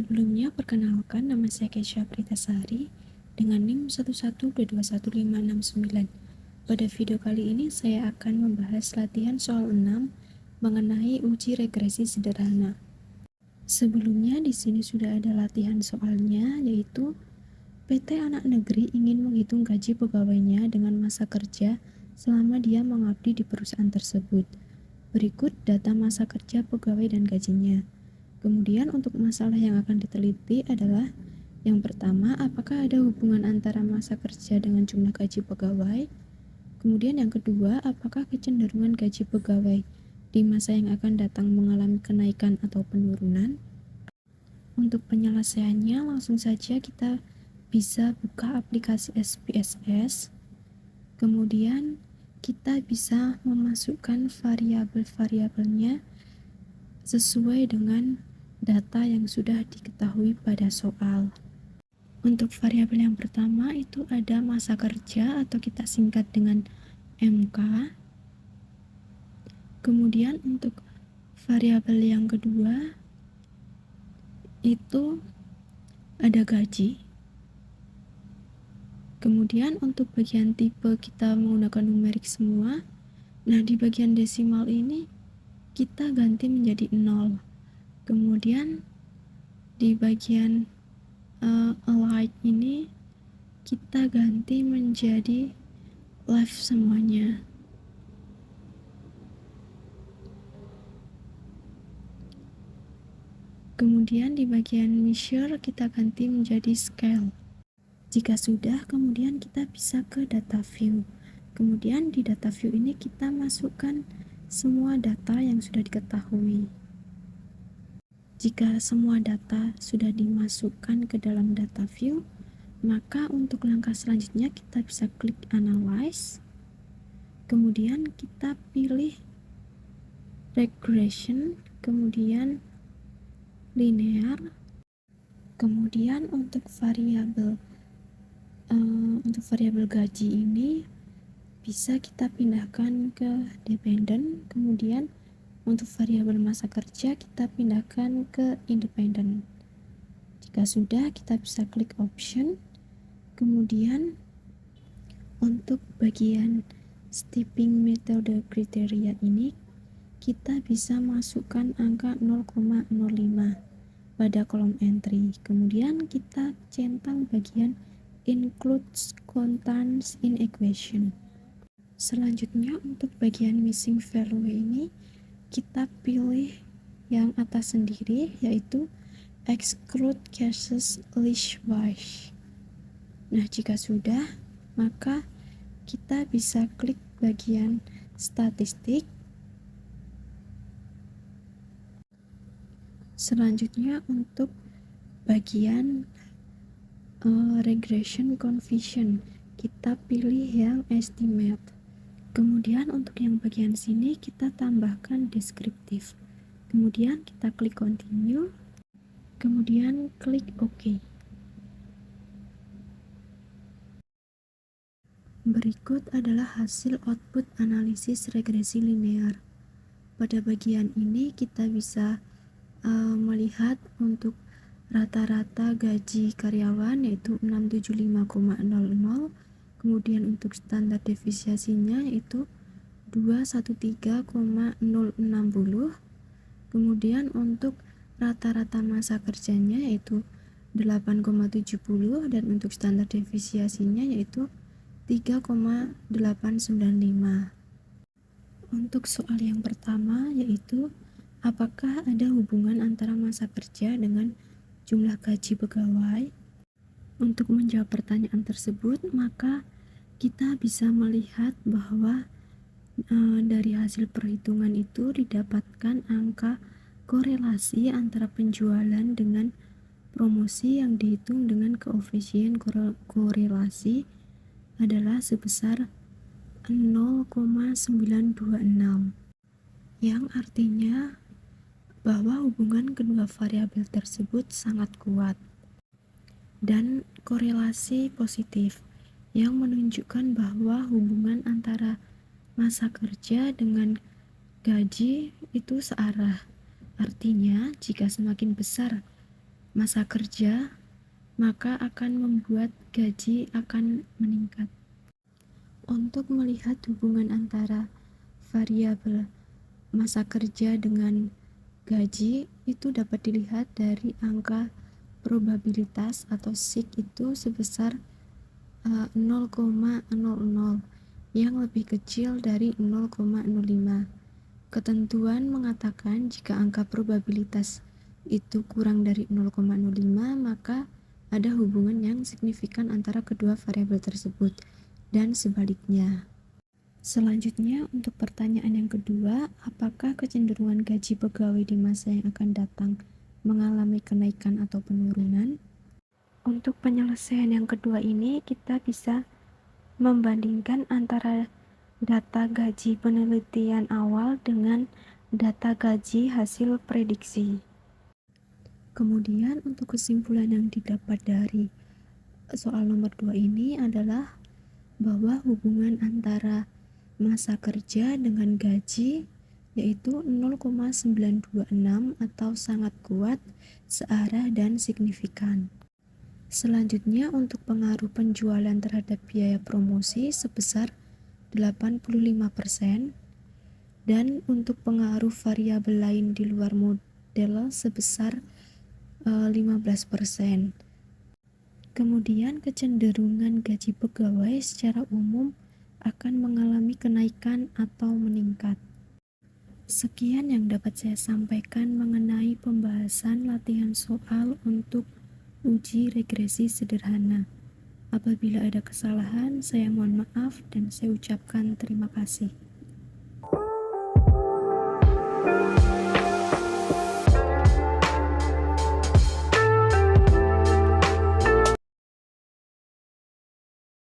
Sebelumnya, perkenalkan, nama saya Kesha Pritasari dengan NIM 112215969. Pada video kali ini, saya akan membahas latihan soal 6 mengenai uji regresi sederhana. Sebelumnya, di sini sudah ada latihan soalnya, yaitu PT Anak Negeri ingin menghitung gaji pegawainya dengan masa kerja selama dia mengabdi di perusahaan tersebut. Berikut data masa kerja pegawai dan gajinya. Kemudian untuk masalah yang akan diteliti adalah yang pertama, apakah ada hubungan antara masa kerja dengan jumlah gaji pegawai? Kemudian yang kedua, apakah kecenderungan gaji pegawai di masa yang akan datang mengalami kenaikan atau penurunan? Untuk penyelesaiannya, langsung saja kita bisa buka aplikasi SPSS. Kemudian kita bisa memasukkan variabel-variabelnya sesuai dengan data yang sudah diketahui pada soal. Untuk variabel yang pertama itu ada masa kerja atau kita singkat dengan MK. Kemudian untuk variabel yang kedua itu ada gaji. Kemudian untuk bagian tipe kita menggunakan numerik semua. Nah, di bagian desimal ini kita ganti menjadi 0. Kemudian di bagian alike ini kita ganti menjadi left semuanya. Kemudian di bagian measure kita ganti menjadi scale. Jika sudah, kemudian kita bisa ke data view. Kemudian di data view ini kita masukkan semua data yang sudah diketahui. Jika semua data sudah dimasukkan ke dalam data view, maka untuk langkah selanjutnya kita bisa klik analyze. Kemudian kita pilih regression, kemudian linear. Kemudian untuk variabel gaji ini bisa kita pindahkan ke dependent. Kemudian untuk variabel masa kerja kita pindahkan ke independent. Jika sudah, kita bisa klik option. Kemudian untuk bagian steeping metode kriteria ini kita bisa masukkan angka 0,05 pada kolom entry. Kemudian kita centang bagian includes constants in equation. Selanjutnya untuk bagian missing value ini kita pilih yang atas sendiri, yaitu exclude cases list-wise. Nah, jika sudah, maka kita bisa klik bagian statistik. Selanjutnya untuk bagian regression coefficient, kita pilih yang estimate. Kemudian untuk yang bagian sini kita tambahkan deskriptif. Kemudian kita klik continue. Kemudian klik OK. Berikut adalah hasil output analisis regresi linear. Pada bagian ini kita bisa melihat untuk rata-rata gaji karyawan yaitu 675,00. Kemudian untuk standar defisiasinya yaitu 213,060. Kemudian untuk rata-rata masa kerjanya yaitu 8,70 dan untuk standar defisiasinya yaitu 3,895. Untuk soal yang pertama yaitu apakah ada hubungan antara masa kerja dengan jumlah gaji pegawai? Untuk menjawab pertanyaan tersebut, maka kita bisa melihat bahwa dari hasil perhitungan itu didapatkan angka korelasi antara penjualan dengan promosi yang dihitung dengan koefisien korelasi adalah sebesar 0,926, yang artinya bahwa hubungan kedua variabel tersebut sangat kuat dan korelasi positif yang menunjukkan bahwa hubungan antara masa kerja dengan gaji itu searah. Artinya, jika semakin besar masa kerja, maka akan membuat gaji akan meningkat. Untuk melihat hubungan antara variabel masa kerja dengan gaji itu dapat dilihat dari angka probabilitas atau SIG itu sebesar 0,00 yang lebih kecil dari 0,05. Ketentuan mengatakan jika angka probabilitas itu kurang dari 0,05 maka ada hubungan yang signifikan antara kedua variabel tersebut dan sebaliknya. Selanjutnya, untuk pertanyaan yang kedua, apakah kecenderungan gaji pegawai di masa yang akan datang mengalami kenaikan atau penurunan? Untuk penyelesaian yang kedua ini, kita bisa membandingkan antara data gaji penelitian awal dengan data gaji hasil prediksi. Kemudian, untuk kesimpulan yang didapat dari soal nomor 2 ini adalah bahwa hubungan antara masa kerja dengan gaji yaitu 0,926 atau sangat kuat, searah dan signifikan. Selanjutnya untuk pengaruh penjualan terhadap biaya promosi sebesar 85% dan untuk pengaruh variabel lain di luar model sebesar 15%. Kemudian kecenderungan gaji pegawai secara umum akan mengalami kenaikan atau meningkat. Sekian yang dapat saya sampaikan mengenai pembahasan latihan soal untuk uji regresi sederhana. Apabila ada kesalahan, saya mohon maaf dan saya ucapkan terima kasih.